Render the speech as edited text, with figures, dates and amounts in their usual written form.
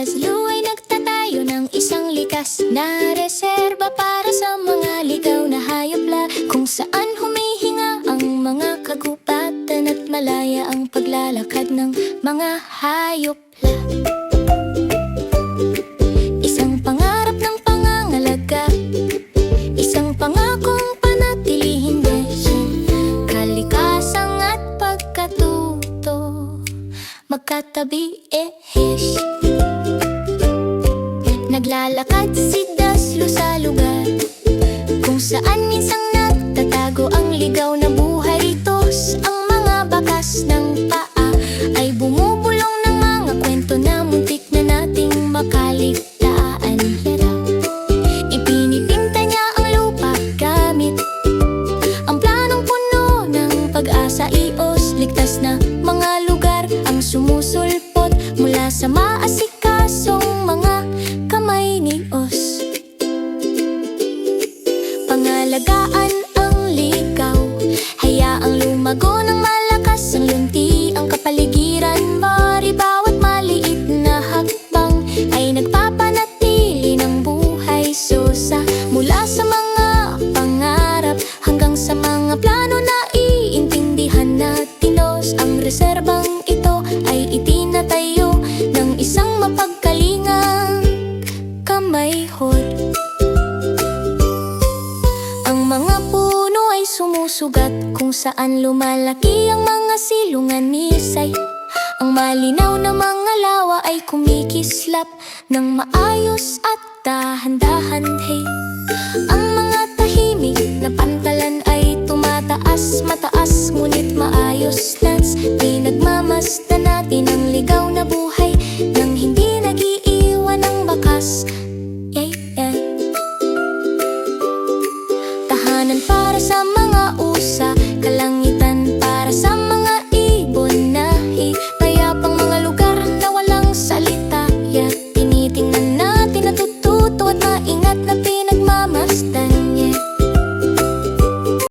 Daslu ay nagtatayo ng isang likas na reserba para sa mga ligaw na hayop kung saan humihinga ang mga kagubatan at malaya ang paglalakad ng mga hayop. Isang pangarap ng pangangalaga, isang pangakong panatilihin beses, kalikasan at pagkatuto magkatabi Naglalakad si Daslu sa lugar kung saan minsang nagtatago ang ligaw na buhay. Tos ang mga bakas ng paa ay bumubulong ng mga kwento na muntik na nating makaligtaan. Ipinipinta niya ang lupa gamit ang planong puno ng pag-asa. Ios, ligtas na mga lugar ang sumusulpot mula sa maasikasong mga kamay ni Os. Pangalagaan ang ligaw, hayaang lumago ng malakas ang lunti ang kapaligiran. Bari bawat maliit na hakbang ay nagpapanatili ng buhay. Sosa mula sa mga pangarap hanggang sa mga plano na iintindihan natin. Os, ang reserbang ito ay itinatayo ng isang mapagkalingang kamayhod. Ang mga puno ay sumusugat kung saan lumalaki ang mga silungan misay. Ang malinaw na mga lawa ay kumikislap ng maayos at dahan-dahan. Ang mga tahimik na pantalan ay tumataas mataas ngunit maayos. Pinagmamasdan natin ang